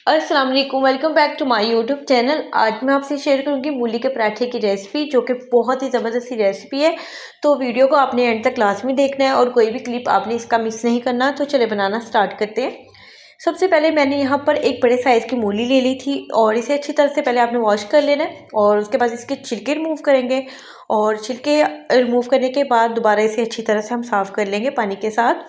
अस्सलाम वालेकुम, welcome back to my YouTube channel. आज मैं आपसे शेयर करूंगी मूली के पराठे की रेसिपी, जो कि बहुत ही ज़बरदस्त सी रेसिपी है। तो वीडियो को आपने एंड तक क्लास में देखना है और कोई भी क्लिप आपने इसका मिस नहीं करना। तो चले बनाना स्टार्ट करते हैं। सबसे पहले मैंने यहाँ पर एक बड़े साइज़ की मूली ले ली थी और इसे अच्छी तरह से पहले आपने वॉश कर लेना है और उसके बाद इसके छिलके रिमूव करेंगे। और छिलके रिमूव करने के बाद दोबारा इसे अच्छी तरह से हम साफ़ कर लेंगे पानी के साथ।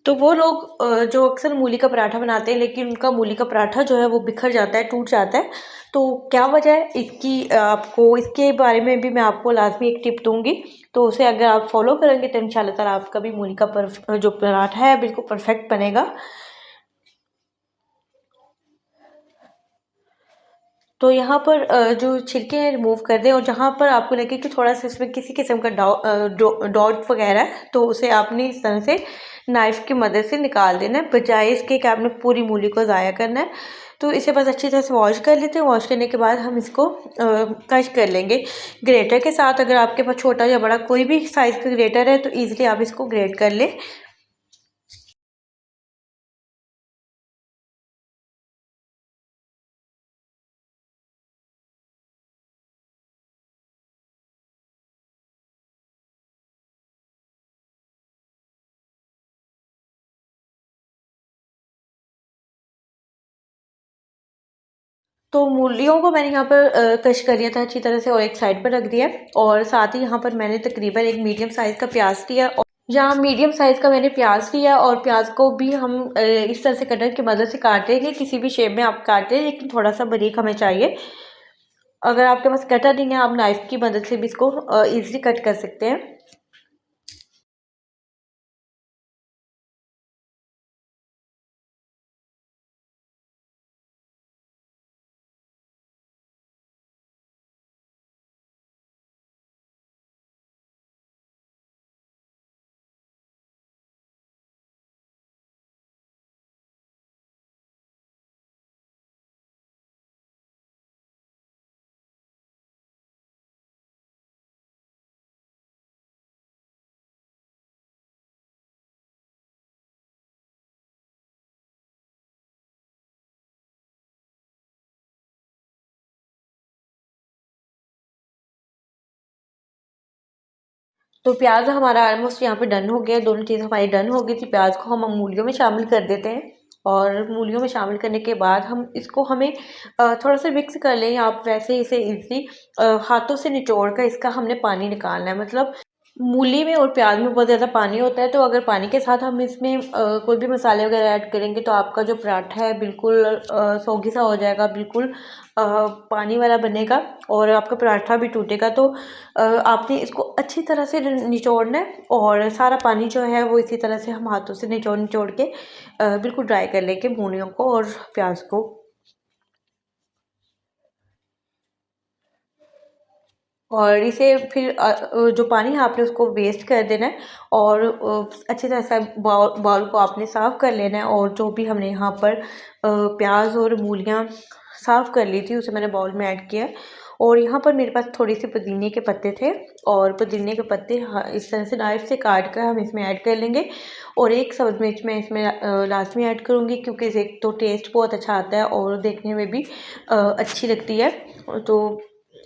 तो वो लोग जो अक्सर मूली का पराठा बनाते हैं, लेकिन उनका मूली का पराठा जो है वो बिखर जाता है, टूट जाता है। तो क्या वजह है इसकी, आपको इसके बारे में भी मैं आपको लाजमी एक टिप दूंगी। तो उसे अगर आप फॉलो करेंगे तो इंशाल्लाह ताला आपका भी मूली का जो पराठा है बिल्कुल परफेक्ट बनेगा। तो यहाँ पर जो छिलके हैं रिमूव कर दें, और जहाँ पर आपको लगे कि थोड़ा सा इसमें किसी किस्म का डॉट वगैरह है, तो उसे आपने इस तरह से नाइफ़ की मदद से निकाल देना है, बजाय इसके कि आपने पूरी मूली को ज़ाया करना है। तो इसे बस अच्छी तरह से वॉश कर लेते हैं। वॉश करने के बाद हम इसको क्रश कर लेंगे ग्रेटर के साथ। अगर आपके पास छोटा या बड़ा कोई भी साइज़ का ग्रेटर है तो ईज़िली आप इसको ग्रेट कर लें। तो मूलियों को मैंने यहाँ पर क्रश कर लिया था अच्छी तरह से और एक साइड पर रख दिया। और साथ ही यहाँ पर मैंने तकरीबन एक मीडियम साइज़ का प्याज लिया, और यहाँ मीडियम साइज़ का मैंने प्याज लिया और प्याज को भी हम इस तरह से कटर की मदद से काटेंगे। किसी भी शेप में आप काटें, लेकिन थोड़ा सा बारीक हमें चाहिए। अगर आपके पास कटर नहीं है, आप नाइफ़ की मदद से भी इसको ईज़िली कट कर सकते हैं। तो प्याज हमारा ऑलमोस्ट यहाँ पे डन हो गया, दोनों चीज़ हमारी डन हो गई थी। प्याज को हम मूलियों में शामिल कर देते हैं और मूलियों में शामिल करने के बाद हम इसको हमें थोड़ा सा मिक्स कर लें। आप वैसे इसे इजीली हाथों से निचोड़ कर इसका हमने पानी निकालना है। मतलब मूली में और प्याज में बहुत ज़्यादा पानी होता है, तो अगर पानी के साथ हम इसमें कोई भी मसाले वगैरह ऐड करेंगे तो आपका जो पराठा है बिल्कुल सौगी सा हो जाएगा, बिल्कुल पानी वाला बनेगा और आपका पराठा भी टूटेगा। तो आपने इसको अच्छी तरह से निचोड़ना है और सारा पानी जो है वो इसी तरह से हम हाथों से निचोड़ निचोड़ के बिल्कुल ड्राई कर लेंगे मूलियों को और प्याज को। और इसे फिर जो पानी है आपने उसको वेस्ट कर देना है और अच्छी तरह से बाउल को आपने साफ़ कर लेना है। और जो भी हमने यहाँ पर प्याज और मूलियाँ साफ़ कर ली थी उसे मैंने बाउल में ऐड किया। और यहाँ पर मेरे पास थोड़ी सी पुदीने के पत्ते थे और पुदीने के पत्ते इस तरह से नाइफ से काट कर हम इसमें ऐड कर लेंगे। और एक सब्ज़ मिर्च मैं इसमें लाजमी ऐड करूँगी, क्योंकि एक तो टेस्ट बहुत अच्छा आता है और देखने में भी अच्छी लगती है। तो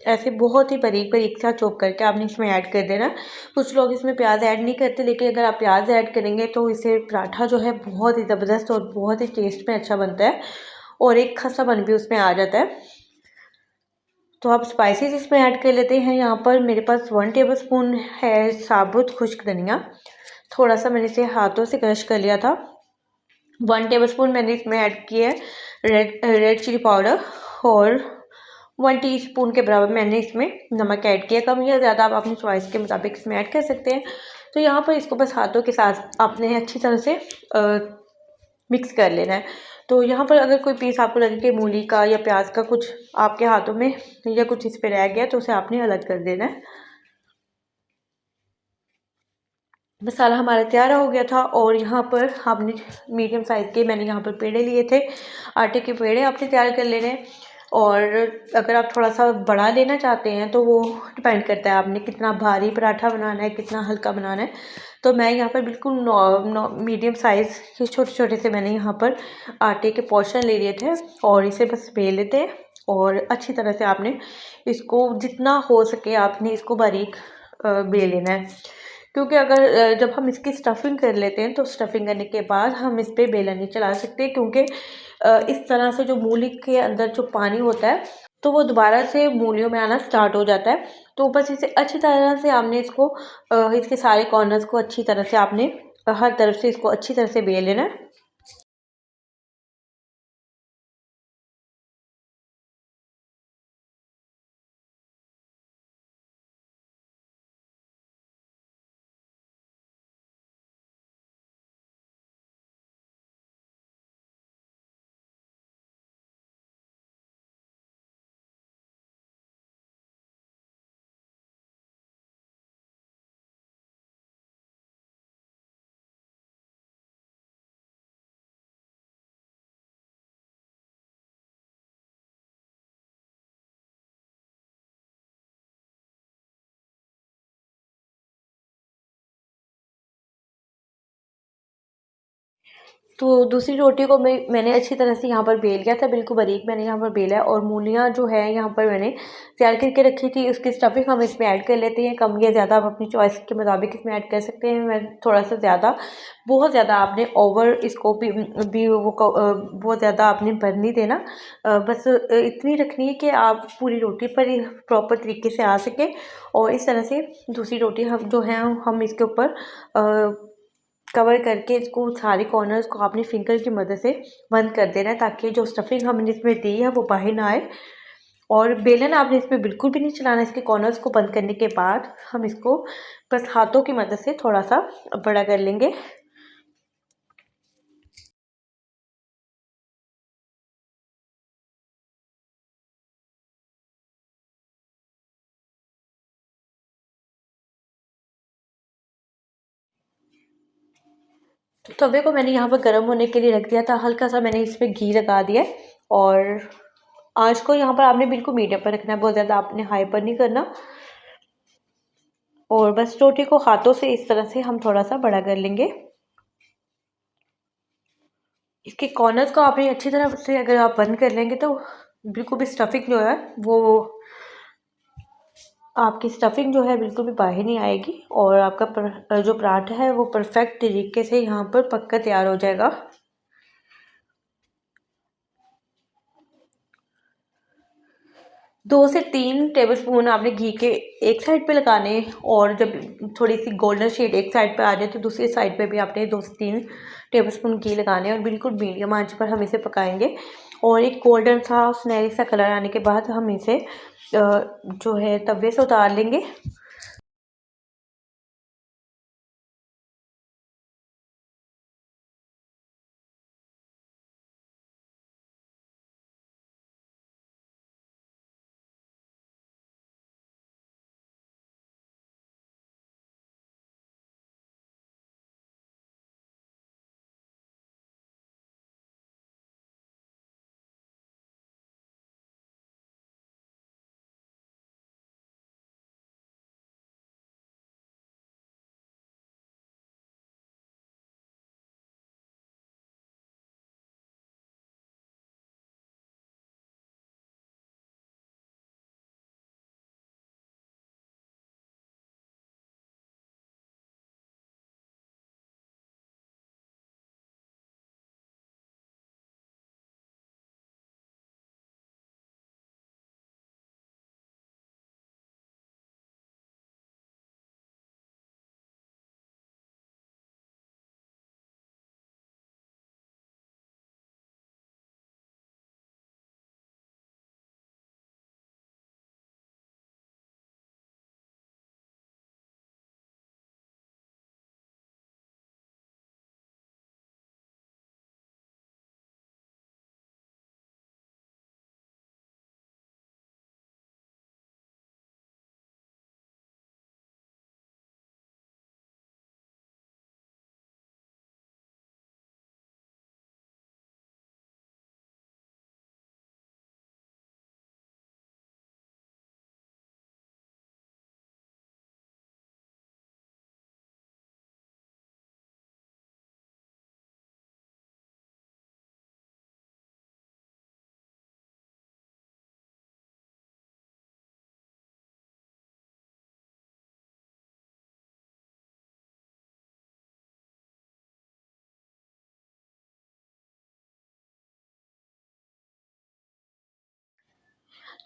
ऐसे बहुत ही बारीक बारीक सा चॉप करके आपने इसमें ऐड कर देना। कुछ लोग इसमें प्याज ऐड नहीं करते, लेकिन अगर आप प्याज ऐड करेंगे तो इससे पराठा जो है बहुत ही ज़बरदस्त और बहुत ही टेस्ट में अच्छा बनता है और एक खस्तापन भी उसमें आ जाता है। तो आप स्पाइसेस इसमें ऐड कर लेते हैं। यहाँ पर मेरे पास 1 टेबलस्पून है साबुत खुश्क धनिया, थोड़ा सा मैंने इसे हाथों से क्रश कर लिया था। 1 टेबलस्पून मैंने इसमें ऐड किया है रेड रेड चिली पाउडर, और 1 टीस्पून के बराबर मैंने इसमें नमक ऐड किया। कम या ज़्यादा आप अपनी चॉइस के मुताबिक इसमें ऐड कर सकते हैं। तो यहाँ पर इसको बस हाथों के साथ आपने अच्छी तरह से मिक्स कर लेना है। तो यहाँ पर अगर कोई पीस आपको लगे कि मूली का या प्याज का कुछ आपके हाथों में या कुछ इस पे रह गया, तो उसे आपने अलग कर देना है। मसाला हमारा तैयार हो गया था और यहाँ पर आपने मीडियम साइज़ के मैंने यहाँ पर पेड़े लिए थे, आटे के पेड़े आपने तैयार कर लेने हैं। और अगर आप थोड़ा सा बड़ा लेना चाहते हैं तो वो डिपेंड करता है आपने कितना भारी पराठा बनाना है, कितना हल्का बनाना है। तो मैं यहाँ पर बिल्कुल मीडियम साइज़ के छोटे-छोटे से मैंने यहाँ पर आटे के पोर्शन ले लिए थे और इसे बस बेल लेते हैं और अच्छी तरह से आपने इसको जितना हो सके आपने इसको बारीक बेल लेना है। क्योंकि अगर जब हम इसकी स्टफिंग कर लेते हैं तो स्टफिंग करने के बाद हम इस पे बेलन नहीं चला सकते, क्योंकि इस तरह से जो मूली के अंदर जो पानी होता है तो वो दोबारा से मूलियों में आना स्टार्ट हो जाता है। तो बस इसे अच्छी तरह से आपने इसको इसके सारे कॉर्नर्स को अच्छी तरह से आपने हर तरफ से इसको अच्छी तरह से बेल लेना है। तो दूसरी रोटी को मैंने अच्छी तरह से यहाँ पर बेल लिया था, बिल्कुल बारीक मैंने यहाँ पर बेला है और मूलियाँ जो है यहाँ पर मैंने तैयार करके रखी थी। उसकी स्टफिंग हम इसमें ऐड कर लेते हैं, कम या ज़्यादा आप अपनी चॉइस के मुताबिक इसमें ऐड कर सकते हैं। मैं थोड़ा-सा ज़्यादा, बहुत ज़्यादा आपने ओवर इसको भी बहुत ज़्यादा आपने भर नहीं देना। बस इतनी रखनी है कि आप पूरी रोटी पर ही प्रॉपर तरीके से आ सके और इस तरह से दूसरी रोटी हम जो है हम इसके ऊपर कवर करके इसको सारे कॉर्नर्स को अपनी फिंगर की मदद से बंद कर देना है, ताकि जो स्टफिंग हमने इसमें दी है वो बाहर ना आए। और बेलन आपने इसमें बिल्कुल भी नहीं चलाना। इसके कॉर्नर्स को बंद करने के बाद हम इसको बस हाथों की मदद से थोड़ा-सा बड़ा कर लेंगे। तो तवे को मैंने यहाँ पर गर्म होने के लिए रख दिया था, हल्का-सा मैंने इसमें घी लगा दिया है और आँच को यहाँ पर आपने बिल्कुल मीडियम पर रखना है, बहुत ज़्यादा आपने हाई पर नहीं करना। और बस रोटी को हाथों से इस तरह से हम थोड़ा-सा बड़ा कर लेंगे। इसके कॉर्नर्स को आपने अच्छी तरह से अगर आप बंद कर लेंगे तो बिल्कुल भी स्टफिंग जो है वो आपकी स्टफिंग जो है बिल्कुल भी बाहर नहीं आएगी और आपका जो पराठा है वो परफेक्ट तरीके से यहाँ पर पक कर तैयार हो जाएगा। 2 से 3 टेबलस्पून आपने घी के एक साइड पे लगाने और जब थोड़ी-सी गोल्डन शेड एक साइड पे आ जाए तो दूसरी साइड पे भी आपने 2 से 3 टेबलस्पून घी लगाने और बिल्कुल मीडियम आंच पर हम इसे पकाएँगे और एक गोल्डन सा सुनहरी सा कलर आने के बाद हम इसे जो है तवे से उतार लेंगे।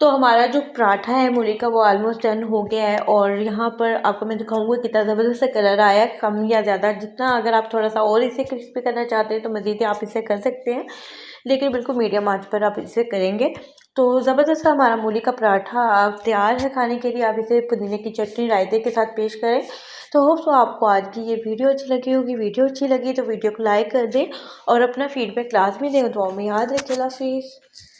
तो हमारा जो पराठा है मूली का वो ऑलमोस्ट डन हो गया है और यहाँ पर आपको मैं दिखाऊंगा कितना ज़बरदस्त सा कलर आया है, कम या ज़्यादा जितना अगर आप थोड़ा सा और इसे क्रिस्पी करना चाहते हैं तो मज़ीद आप इसे कर सकते हैं, लेकिन बिल्कुल मीडियम आंच पर आप इसे करेंगे। तो ज़बरदस्त सा हमारा मूली का पराठा अब तैयार है खाने के लिए। आप इसे पुदीने की चटनी रायते के साथ पेश करें। तो होप सो आपको आज की ये वीडियो अच्छी लगी होगी। वीडियो अच्छी लगी तो वीडियो को लाइक कर दें और अपना फीडबैक लाजमी दें। दुआ में याद रखें। अल्लाह हाफिज़।